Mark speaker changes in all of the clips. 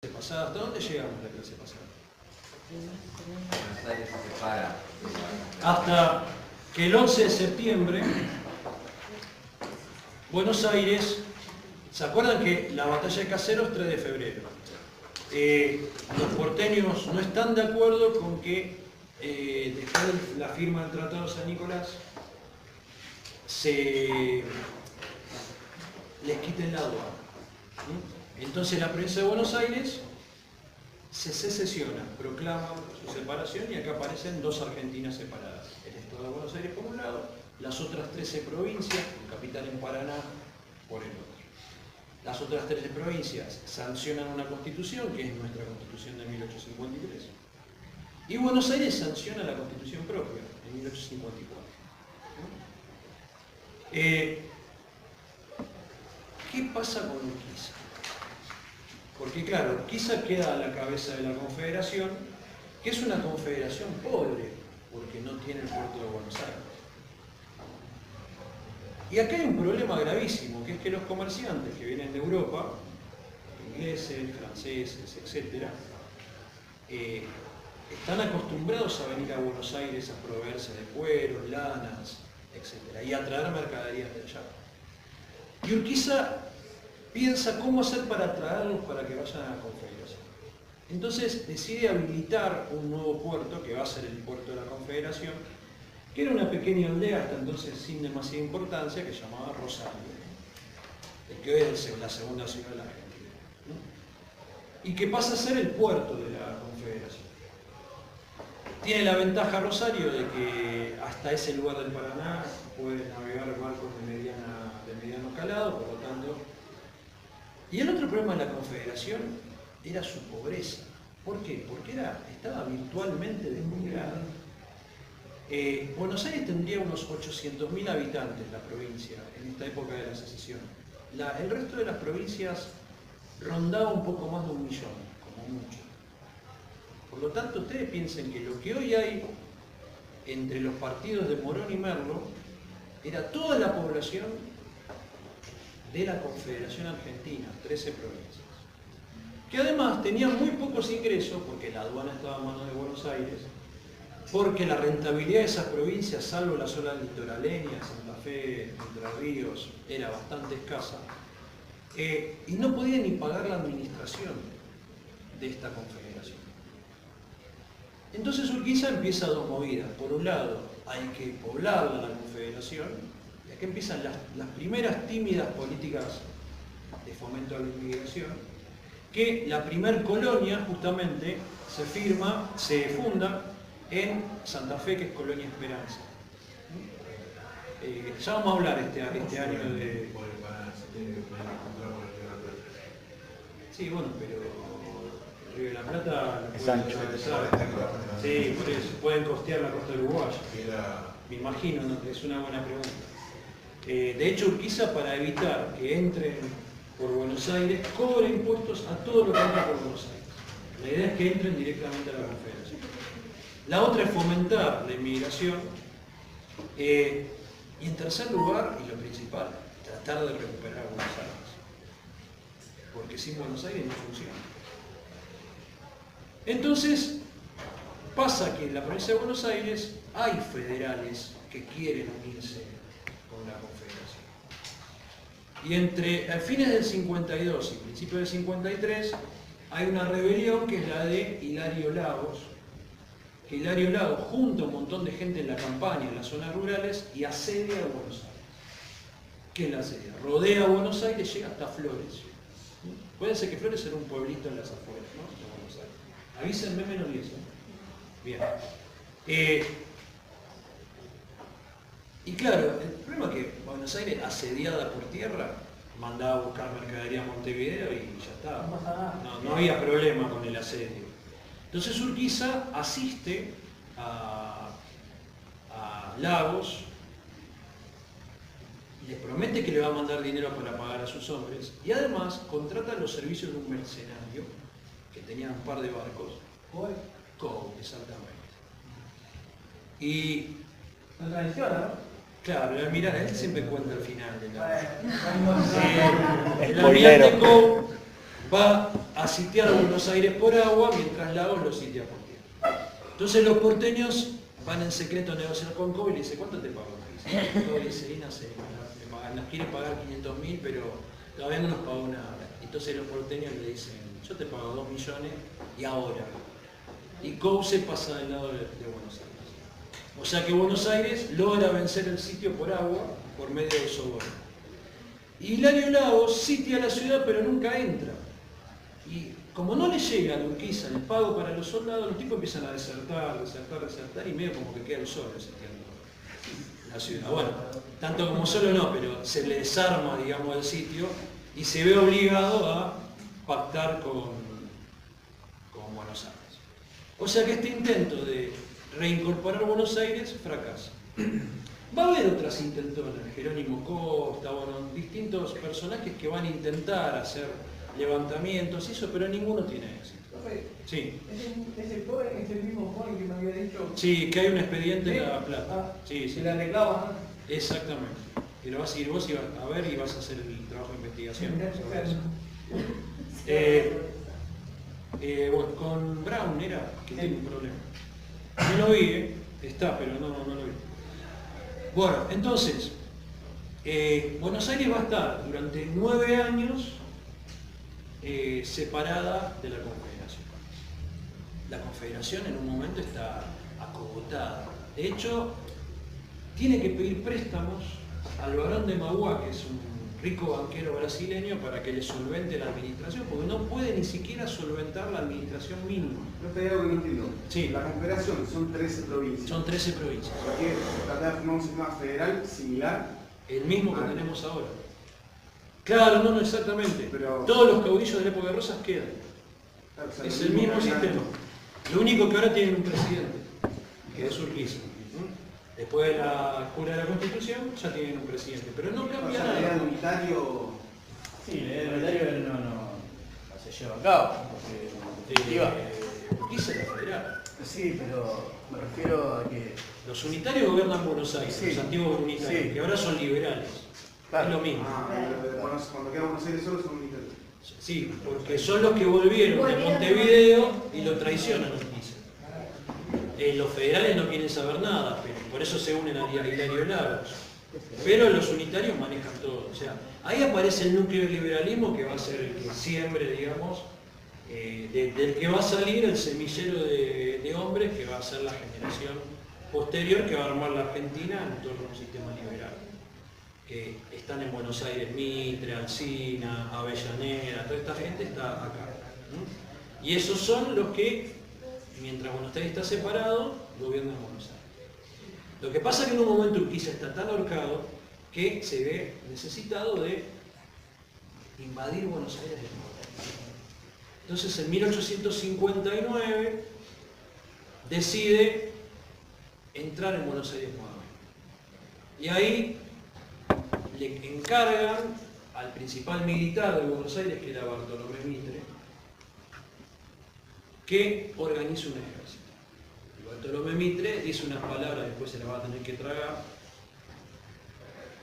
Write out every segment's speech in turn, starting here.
Speaker 1: pasada. ¿Hasta dónde llegamos en la clase pasada?
Speaker 2: Buenos Aires se separa.
Speaker 1: Hasta que el 11 de septiembre, Buenos Aires, ¿se acuerdan que la batalla de Caseros 3 de febrero? Los porteños no están de acuerdo con que después de la firma del Tratado de San Nicolás se les quiten la aduana. Entonces la provincia de Buenos Aires se secesiona, proclama su separación y acá aparecen dos Argentinas separadas. El Estado de Buenos Aires por un lado, las otras 13 provincias, con capital en Paraná, por el otro. Las otras 13 provincias sancionan una constitución, que es nuestra constitución de 1853, y Buenos Aires sanciona la constitución propia, en 1854. ¿Qué pasa con Urquiza? Porque claro, Urquiza queda a la cabeza de la Confederación, que es una confederación pobre, porque no tiene el puerto de Buenos Aires. Y acá hay un problema gravísimo, que es que los comerciantes que vienen de Europa, ingleses, franceses, etc., están acostumbrados a venir a Buenos Aires a proveerse de cueros, lanas, etc., y a traer mercaderías de allá. Y Urquiza piensa cómo hacer para atraerlos para que vayan a la Confederación. Entonces decide habilitar un nuevo puerto, que va a ser el puerto de la Confederación, que era una pequeña aldea, hasta entonces sin demasiada importancia, que se llamaba Rosario, que hoy es la segunda ciudad de la Argentina, ¿no? Y que pasa a ser el puerto de la Confederación. Tiene la ventaja Rosario de que hasta ese lugar del Paraná pueden navegar barcos de mediano calado, por lo tanto. Y el otro problema de la Confederación era su pobreza. ¿Por qué? Porque estaba virtualmente despoblada. Buenos Aires tendría unos 800.000 habitantes, la provincia, en esta época de la secesión. El resto de las provincias rondaba un poco más de 1 millón, como mucho. Por lo tanto, ustedes piensen que lo que hoy hay entre los partidos de Morón y Merlo era toda la población de la Confederación Argentina, 13 provincias, que además tenían muy pocos ingresos, porque la aduana estaba en manos de Buenos Aires, porque la rentabilidad de esas provincias, salvo la zona litoraleña, Santa Fe, Entre Ríos, era bastante escasa, y no podían ni pagar la administración de esta confederación. Entonces Urquiza empieza dos movidas. Por un lado, hay que poblarla la confederación, y acá empiezan las primeras tímidas políticas de fomento a la inmigración, que la primer colonia justamente se funda en Santa Fe, que es Colonia Esperanza. Ya vamos a hablar este año de... Sí, bueno, pero el Río de la Plata
Speaker 3: es ancho.
Speaker 1: Sí, por eso. Pueden costear la costa uruguaya. Me imagino, ¿no? Es una buena pregunta. De hecho, Urquiza, para evitar que entren por Buenos Aires, cobra impuestos a todo lo que entra por Buenos Aires. La idea es que entren directamente a la Confederación. La otra es fomentar la inmigración. Y en tercer lugar, y lo principal, tratar de recuperar Buenos Aires. Porque sin Buenos Aires no funciona. Entonces, pasa que en la provincia de Buenos Aires hay federales que quieren unirse con la Confederación. Y entre fines del 52 y principios del 53 hay una rebelión que es la de Hilario Lagos, que Hilario Lagos junta un montón de gente en la campaña, en las zonas rurales, y asedia a Buenos Aires. ¿Qué es la asedia? Rodea a Buenos Aires, llega hasta Flores. Puede ser que Flores era un pueblito en las afueras, ¿no? De Buenos Aires. Avísenme menos 10. Bien. Y claro, el problema es que Buenos Aires, asediada por tierra, mandaba a buscar mercadería a Montevideo y ya estaba. No había problema con el asedio. Entonces Urquiza asiste a Lagos, le promete que le va a mandar dinero para pagar a sus hombres y además contrata los servicios de un mercenario que tenía un par de barcos. Coe, exactamente. Y...
Speaker 4: No traiciona, ¿no?
Speaker 1: Claro, mirá, él siempre cuenta el final de la...
Speaker 3: El
Speaker 1: el almirante
Speaker 3: spoilero.
Speaker 1: Coe va a sitiar Buenos Aires por agua mientras Lagos lo sitia por tierra. Entonces los porteños van en secreto a negociar con Cobo y le dice, ¿cuánto te pago? Cobo dice, no sé, nos quiere pagar 500.000, pero todavía no nos pagó nada. Entonces los porteños le dicen, yo te pago 2 millones y ahora. Y Cobo se pasa del lado de Buenos Aires. O sea que Buenos Aires logra vencer el sitio por agua por medio del soborno. Y Hilario Lagos sitia la ciudad pero nunca entra. Y como no le llega a Urquiza el pago para los soldados, los tipos empiezan a desertar y medio como que quedan solos sitiando la ciudad. Bueno, tanto como solo no, pero se le desarma, digamos, el sitio y se ve obligado a pactar con Buenos Aires. O sea que este intento de reincorporar Buenos Aires fracasa. Va a haber otras intentonas, Jerónimo Costa, bueno, distintos personajes que van a intentar hacer levantamientos y eso, pero ninguno tiene éxito. Sí.
Speaker 3: ¿Es el mismo joven que me había dicho?
Speaker 1: Sí, que hay un expediente
Speaker 3: ¿Sí?
Speaker 1: en La Plata. Sí, sí.
Speaker 3: Se la reclaman.
Speaker 1: Exactamente. Y lo vas a ir vos y vas a ver y vas a hacer el trabajo de investigación sobre eso. Bueno, con Brown era que tiene un problema. No lo vi, está, pero no lo vi. Bueno, entonces, Buenos Aires va a estar durante 9 años separada de la Confederación. La Confederación en un momento está acogotada. De hecho, tiene que pedir préstamos al barón de Mauá, que es un rico banquero brasileño, para que le solvente la administración, porque no puede ni siquiera solventar la administración mínima.
Speaker 4: No te digo que no entiendo.
Speaker 1: Sí.
Speaker 4: La Confederación son 13 provincias.
Speaker 1: Son 13 provincias.
Speaker 4: ¿Por qué tratar de formar un sistema federal similar?
Speaker 1: El mismo que tenemos ahora. Claro, no exactamente.
Speaker 4: Pero
Speaker 1: todos los caudillos de la época de Rosas quedan.
Speaker 4: o sea,
Speaker 1: Es el mismo sistema. Lo único que ahora tienen un presidente, que es Urquiza. Después de la cura de la Constitución ya tienen un presidente, pero no
Speaker 4: O
Speaker 1: cambia
Speaker 4: sea, la idea
Speaker 1: nada.
Speaker 4: unitario.
Speaker 3: Sí, la idea del unitario no se lleva a cabo. Porque
Speaker 1: Urquiza era federal.
Speaker 3: sí, pero me refiero a que...
Speaker 1: Los unitarios gobiernan Buenos Aires,
Speaker 3: Sí.
Speaker 1: los antiguos unitarios,
Speaker 3: Sí.
Speaker 1: que ahora son liberales.
Speaker 3: Claro.
Speaker 1: Es lo mismo.
Speaker 4: Cuando queda Buenos Aires solo son unitarios.
Speaker 1: Sí, porque son los que volvieron de Montevideo y lo traicionan a Urquiza. Los federales no quieren saber nada, pero por eso se unen a Hilario Lagos. Pero los unitarios manejan todo. O sea, ahí aparece el núcleo del liberalismo que va a ser el que siembre, digamos, del que va a salir el semillero de hombres que va a ser la generación posterior que va a armar la Argentina en torno a un sistema liberal. Que están en Buenos Aires, Mitre, Alsina, Avellaneda, toda esta gente está acá. Y esos son los que, mientras Buenos Aires está separado, gobiernan Buenos Aires. Lo que pasa es que en un momento Urquiza está tan ahorcado que se ve necesitado de invadir Buenos Aires de nuevo. Entonces en 1859 decide entrar en Buenos Aires nuevamente. Y ahí le encargan al principal militar de Buenos Aires, que era Bartolomé Mitre, que organice un ejército. Y Bartolomé Mitre dice unas palabras, después se las va a tener que tragar.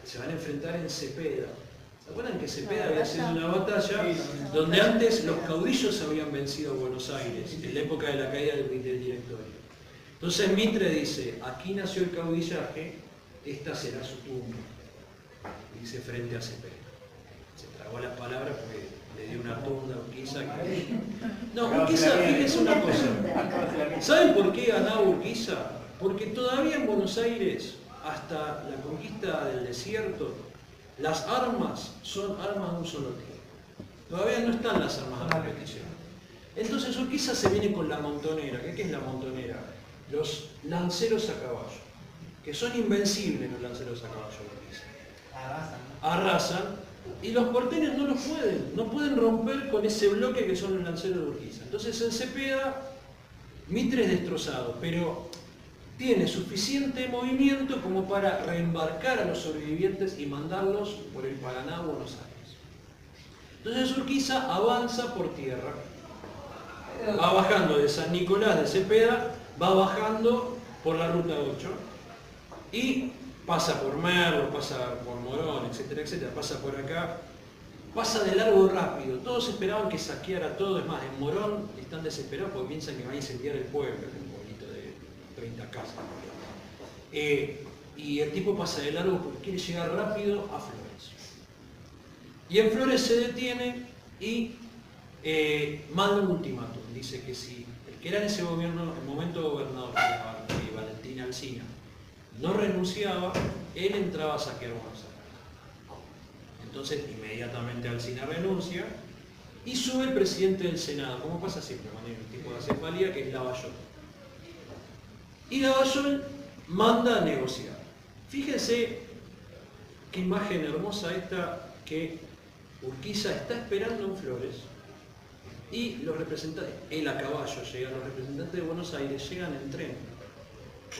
Speaker 1: Se van a enfrentar en Cepeda. ¿Se acuerdan que Cepeda había sido una batalla donde antes los caudillos habían vencido a Buenos Aires, en la época de la caída del directorio? Entonces Mitre dice, aquí nació el caudillaje, esta será su tumba. Dice frente a Cepeda. Se tragó las palabras porque le dio una tunda a Urquiza. No, Urquiza, fíjense una cosa. ¿Saben por qué ganaba Urquiza? Porque todavía en Buenos Aires, hasta la conquista del desierto, las armas son armas de un solo tipo. Todavía no están las armas de repetición. Entonces Urquiza se viene con la montonera. ¿Qué es la montonera? Los lanceros a caballo, que son invencibles los lanceros a caballo de Urquiza. Arrasan, y los porteños no pueden romper con ese bloque que son los lanceros de Urquiza. Entonces en Cepeda, Mitre es destrozado, pero tiene suficiente movimiento como para reembarcar a los sobrevivientes y mandarlos por el Paraná a Buenos Aires. Entonces Urquiza avanza por tierra, va bajando de San Nicolás de Cepeda, va bajando por la ruta 8 y pasa por Merlo, pasa por Morón, etcétera, etcétera, pasa por acá, pasa de largo rápido. Todos esperaban que saqueara todo. Es más, en Morón están desesperados porque piensan que va a incendiar el pueblo, que es un pueblito de 30 casas. Y el tipo pasa de largo porque quiere llegar rápido a Flores. Y en Flores se detiene y manda un ultimátum. Dice que si el que era en ese gobierno, el momento gobernador, Valentín Alsina, no renunciaba, él entraba a saquear Buenos Aires. Entonces inmediatamente Alsina renuncia y sube el presidente del Senado, como pasa siempre cuando hay un tipo de acefalía, que es Lavallol. Y Lavallol manda a negociar. Fíjense qué imagen hermosa esta, que Urquiza está esperando en Flores y los representantes, él a caballo llega, los representantes de Buenos Aires llegan en tren,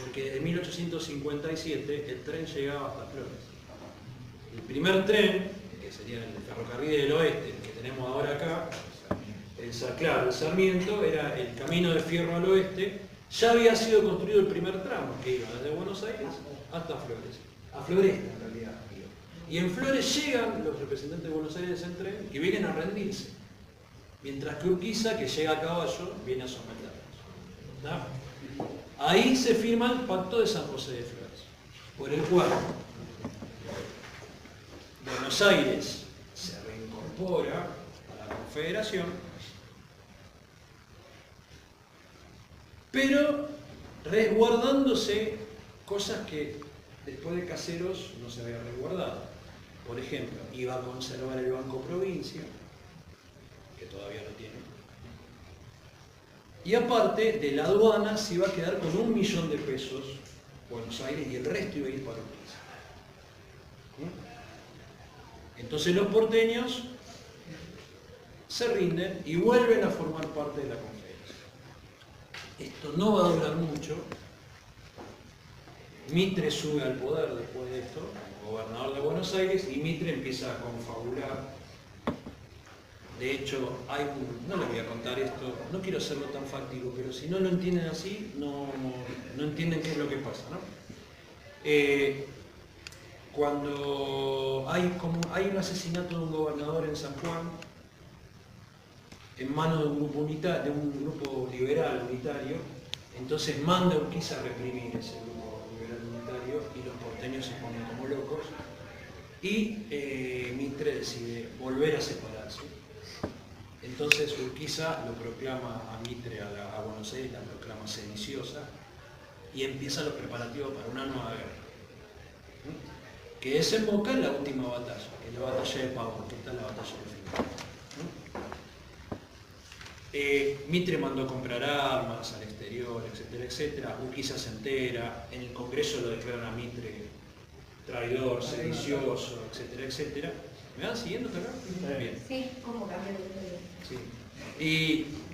Speaker 1: porque desde 1857 el tren llegaba hasta Flores. El primer tren, que sería el ferrocarril del oeste, el que tenemos ahora acá, el Sarmiento, era el camino de fierro al oeste, ya había sido construido el primer tramo, que iba desde Buenos Aires hasta Flores, a Floresta en realidad. Y en Flores llegan los representantes de Buenos Aires en tren y vienen a rendirse, mientras que Urquiza, que llega a caballo, viene a someterlos. Ahí se firma el Pacto de San José de Flores, por el cual Buenos Aires se reincorpora a la Confederación, pero resguardándose cosas que después de Caseros no se había resguardado. Por ejemplo, iba a conservar el Banco Provincia, que todavía lo tiene, y aparte de la aduana se iba a quedar con 1 millón de pesos Buenos Aires y el resto iba a ir para Urquiza. Entonces los porteños se rinden y vuelven a formar parte de la Confederación. Esto no va a durar mucho. Mitre sube al poder después de esto, como gobernador de Buenos Aires, y Mitre empieza a confabular. De hecho, no les voy a contar esto, no quiero hacerlo tan fáctico, pero si no lo entienden así, no entienden qué es lo que pasa, ¿no? Cuando hay un asesinato de un gobernador en San Juan, en manos de un grupo liberal unitario, entonces manda a Urquiza a reprimir ese grupo liberal unitario y los porteños se ponen como locos y Mitre decide volver a separarse. Entonces Urquiza lo proclama a Mitre, a Buenos Aires, la proclama sediciosa y empiezan los preparativos para una nueva guerra, que desemboca en la última batalla, que es la batalla de Pavón, que está en la batalla del final. Mitre mandó a comprar armas al exterior, etcétera, etcétera. Urquiza se entera, en el Congreso lo declaran a Mitre traidor, sedicioso, etcétera, etcétera. ¿Me van siguiendo acá? Bien.
Speaker 5: Sí, ¿cómo cambió la historia?
Speaker 1: Sí.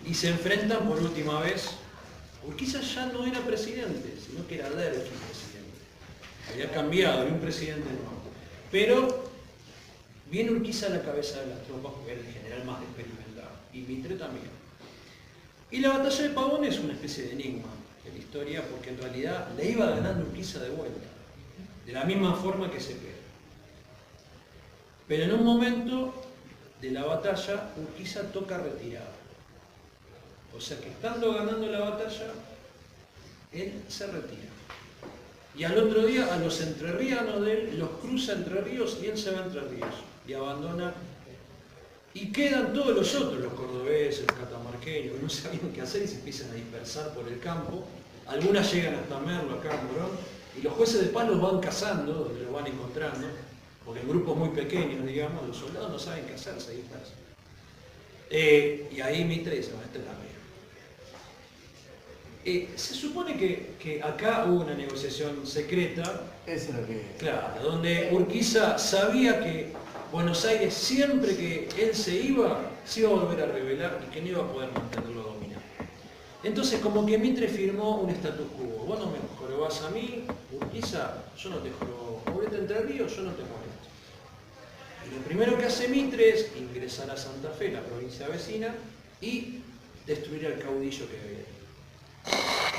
Speaker 1: Y se enfrentan por última vez. Urquiza ya no era presidente, sino que era Lerch el presidente. Había cambiado, había un presidente nuevo. Pero viene Urquiza a la cabeza de las tropas, porque era el general más experimentado. Y Mitre también. Y la batalla de Pavón es una especie de enigma de la historia, porque en realidad le iba ganando Urquiza de vuelta, de la misma forma que Cepeda. Pero en un momento de la batalla, Urquiza toca retirada. O sea que estando ganando la batalla, él se retira. Y al otro día, a los entrerrianos de él, los cruza Entre Ríos y él se va a Entre Ríos. Y abandona. Y quedan todos los otros, los cordobeses, los catamarqueños, que no sabían qué hacer y se empiezan a dispersar por el campo. Algunas llegan hasta Merlo, acá en Morón, y los jueces de paz los van cazando, donde los van encontrando, porque en grupos muy pequeños, digamos, los soldados no saben qué hacer, se dispersan. Y ahí Mitre dice, bueno, esta es la mía. Se supone que acá hubo una negociación secreta.
Speaker 3: Eso es lo que...
Speaker 1: Claro, donde Urquiza sabía que Buenos Aires, siempre que él se iba a volver a rebelar y que no iba a poder mantenerlo dominado. Entonces, como que Mitre firmó un status quo. Vos no me jorobás a mí, Urquiza, yo no te jorobo. Volvete a Entre Ríos, yo no te molesto. Y lo primero que hace Mitre es ingresar a Santa Fe, la provincia vecina, y destruir al caudillo que había.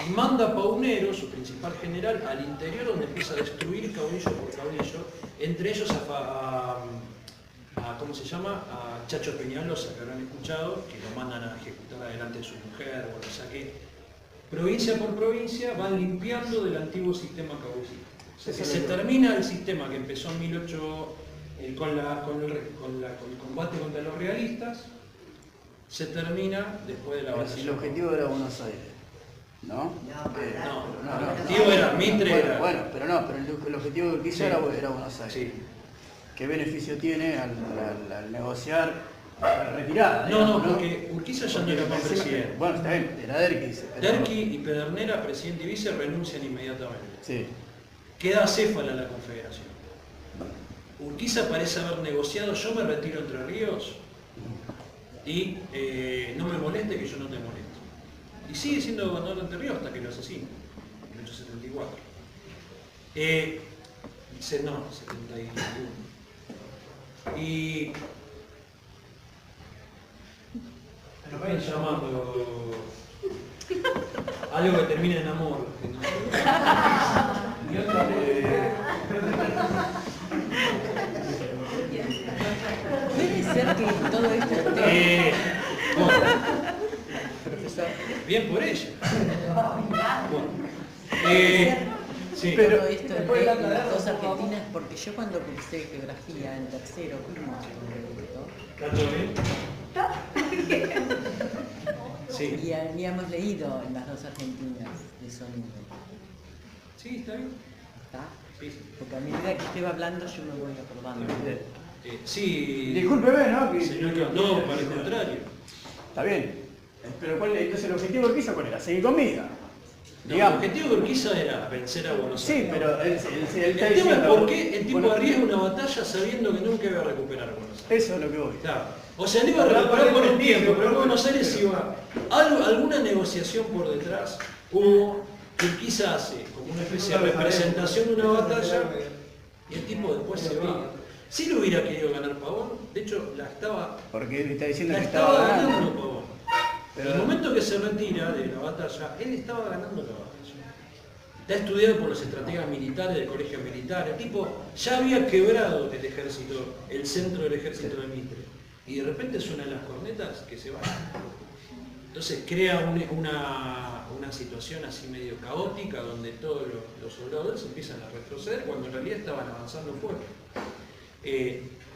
Speaker 1: Y manda a Paunero, su principal general, al interior, donde empieza a destruir caudillo por caudillo, entre ellos a ¿cómo se llama? A Chacho Peñalosa, que habrán escuchado, que lo mandan a ejecutar adelante de su mujer, o sea que provincia por provincia van limpiando del antiguo sistema caudillista. O sea, que se termina el sistema que empezó en 1800 con el combate contra los realistas, se termina después de la
Speaker 3: Pero
Speaker 1: batalla.
Speaker 3: si el objetivo era Buenos Aires, ¿no?
Speaker 1: No, el objetivo era Mitre.
Speaker 3: Bueno, pero el objetivo de Urquiza era Buenos Aires.
Speaker 1: Sí.
Speaker 3: ¿Qué beneficio tiene al negociar la retirada?
Speaker 1: No, porque Urquiza ya no era más presidente.
Speaker 3: Bueno, está bien, era Derqui.
Speaker 1: Derqui y Pedernera, presidente y vice, renuncian inmediatamente.
Speaker 3: Sí.
Speaker 1: Queda acéfala la Confederación. Urquiza parece haber negociado, yo me retiro Entre Ríos y no me moleste que yo no te molesto. Y sigue siendo gobernador de Entre Ríos hasta que lo asesina, en 1874. No, 71. Y me vayan llamando algo que termine en amor.
Speaker 5: Puede ser que todo esto
Speaker 1: Bueno,
Speaker 5: profesor,
Speaker 1: bien por ella. Bueno, sí.
Speaker 5: pero todo esto en las dos Argentinas, porque yo cuando cursé geografía en tercero, fuimos
Speaker 1: ¿Está todo bien? Sí.
Speaker 5: y habíamos leído en las dos Argentinas de Sonido.
Speaker 1: Sí, está bien.
Speaker 5: ¿Está?
Speaker 1: Sí, sí.
Speaker 5: Porque a medida que usted va hablando yo me voy acordando.
Speaker 1: Sí.
Speaker 3: Discúlpeme, ¿no? Que-
Speaker 1: Señor, no, para el contrario.
Speaker 3: Está bien. Pero entonces el objetivo de Urquiza, ¿cuál era? Seguir con vida.
Speaker 1: No, el
Speaker 3: Digamos.
Speaker 1: objetivo de Urquiza era vencer a Buenos Aires.
Speaker 3: Sí, pero él está
Speaker 1: El tema es
Speaker 3: diciendo...
Speaker 1: por qué el tipo
Speaker 3: Bueno,
Speaker 1: arriesga una batalla sabiendo que nunca iba a recuperar a Buenos Aires.
Speaker 3: Eso es lo que voy.
Speaker 1: Claro. O sea, no iba a recuperar por un tiempo, pero en Buenos Aires iba. Alguna negociación por detrás hubo que Urquiza hace como una especie de representación de una batalla y el tipo después se va. Si lo hubiera querido ganar Pavón, de hecho la estaba
Speaker 3: Porque él está diciendo que
Speaker 1: estaba
Speaker 3: estaba
Speaker 1: ganando
Speaker 3: ganando.
Speaker 1: Pavón.
Speaker 3: Pero-
Speaker 1: En el momento que se retira de la batalla, él estaba ganando la batalla. Está estudiado por los estrategas militares del colegio militar. El tipo ya había quebrado el ejército, el centro del ejército de Mitre. Y de repente suenan las cornetas que se van. Entonces crea una situación así medio caótica donde todos los soldados empiezan a retroceder cuando en realidad estaban avanzando fuerte.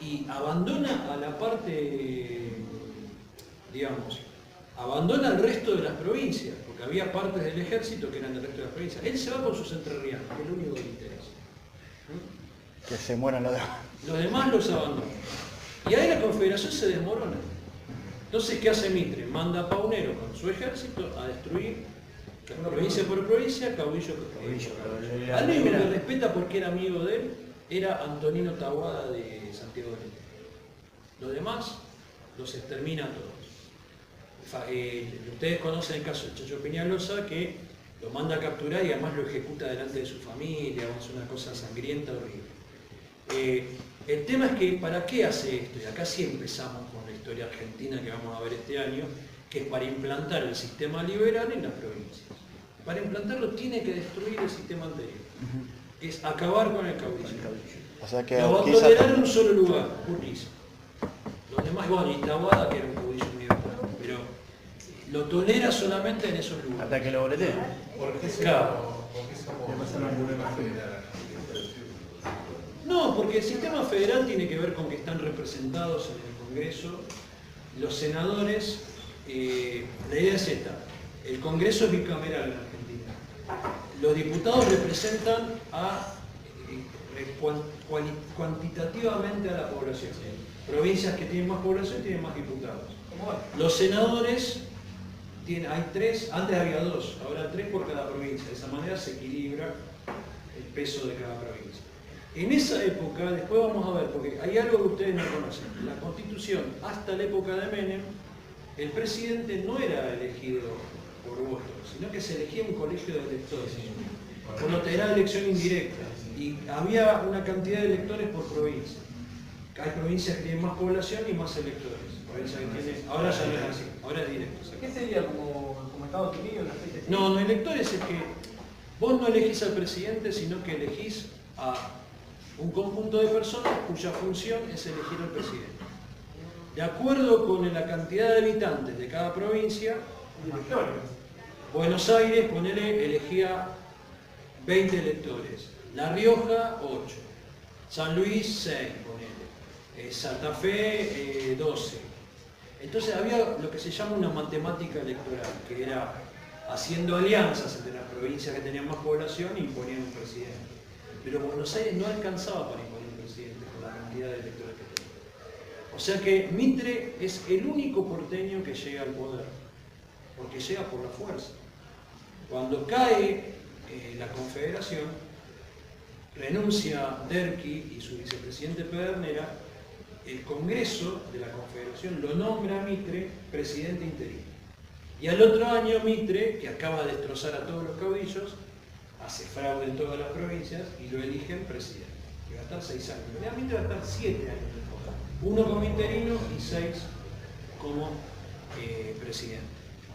Speaker 1: Y abandona a la parte, digamos, abandona el resto de las provincias, porque había partes del ejército que eran del resto de las provincias. Él se va con sus entrerrianos, que es lo único que le interesa.
Speaker 3: Que se mueran los demás.
Speaker 1: Los demás los abandonan. Y ahí la Confederación se desmorona. Entonces, ¿qué hace Mitre? Manda a Paunero con su ejército a destruir provincia por provincia, caudillo por caudillo. Al único que respeta porque era amigo de él era Antonino Taboada de Santiago del Estero. Los demás los extermina a todos. Ustedes conocen el caso de Chacho Peñalosa, que lo manda a capturar y además lo ejecuta delante de su familia, es una cosa sangrienta, horrible. El tema es que, ¿para qué hace esto? Y acá sí empezamos con la historia argentina que vamos a ver este año, que es para implantar el sistema liberal en las provincias. Para implantarlo tiene que destruir el sistema anterior, que es acabar con el caudillo.
Speaker 6: O sea que
Speaker 1: Lo va a
Speaker 6: Urquiza
Speaker 1: tolerar en un solo lugar, Urquiza. Los demás, bueno, y Taboada, que era un caudillo medio raro, pero lo tolera solamente en esos lugares.
Speaker 3: Hasta que lo boleteen.
Speaker 1: Claro. No, porque el sistema federal tiene que ver con que están representados en el Congreso los senadores. La idea es esta: el Congreso es bicameral en Argentina. Los diputados representan cuantitativamente a la población. Provincias que tienen más población tienen más diputados. Los senadores hay tres, antes había dos, ahora tres por cada provincia. De esa manera se equilibra el peso de cada provincia. En esa época, después vamos a ver, porque hay algo que ustedes no conocen. La Constitución, hasta la época de Menem, el presidente no era elegido por voto, sino que se elegía un colegio de electores. Por lo tanto, era elección indirecta. Y había una cantidad de electores por provincia. Hay provincias que tienen más población y más electores. Ahora ya no es así, ahora es directo.
Speaker 7: ¿Qué sería como Estados Unidos?
Speaker 1: No, electores es que vos no elegís al presidente, sino que elegís a un conjunto de personas cuya función es elegir al presidente. de acuerdo con la cantidad de habitantes de cada provincia, Buenos Aires, ponele, elegía 20 electores, La Rioja 8, San Luis 6, ponele, Santa Fe 12. Entonces había lo que se llama una matemática electoral, que era haciendo alianzas entre las provincias que tenían más población e imponían un presidente. Pero Buenos Aires no alcanzaba para imponer un presidente con la cantidad de electores que tenía. O sea que Mitre es el único porteño que llega al poder, porque llega por la fuerza. Cuando cae la Confederación, renuncia Derqui y su vicepresidente Pedernera, el Congreso de la Confederación lo nombra a Mitre presidente interino. Y al otro año Mitre, que acaba de destrozar a todos los caudillos, hace fraude en todas las provincias y lo eligen presidente. Y va a estar 6 años. En realidad Mitre va a estar 7 años en el poder. 1 como interino y 6 como presidente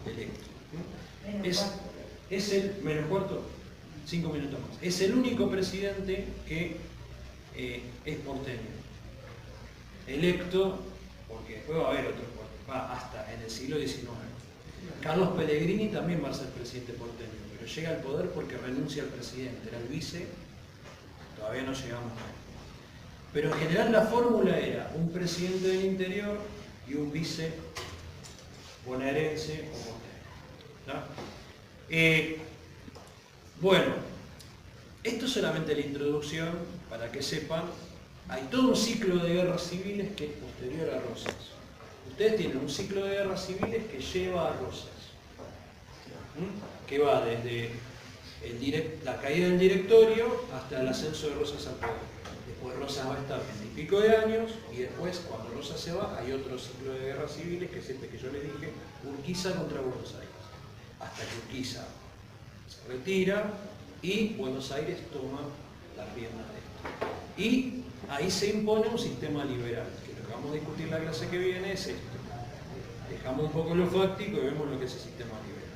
Speaker 1: electo. Es el, menos cuarto, 5 minutos más. Es el único presidente que es porteño. Electo, porque después va a haber otros, va hasta en el siglo XIX. Carlos Pellegrini también va a ser presidente porteño, pero llega al poder porque renuncia al presidente, era el vice, todavía no llegamos a él. Pero en general la fórmula era un presidente del interior y un vice bonaerense o porteño. Bueno, esto es solamente la introducción, para que sepan, hay todo un ciclo de guerras civiles que es posterior a Rosas. Ustedes tienen un ciclo de guerras civiles que lleva a Rosas, que va desde la caída del directorio hasta el ascenso de Rosas al poder. Después Rosas va a estar 20 y pico de años y después, cuando Rosas se va, hay otro ciclo de guerras civiles, que es este que yo les dije, Urquiza contra Buenos Aires. Hasta que Urquiza se retira y Buenos Aires toma las riendas de esto. Y ahí se impone un sistema liberal, que lo que vamos a discutir la clase que viene es esto. Dejamos un poco lo fáctico y vemos lo que es el sistema liberal.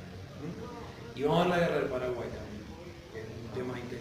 Speaker 1: Y vamos a ver la guerra del Paraguay también, que es un tema interesante.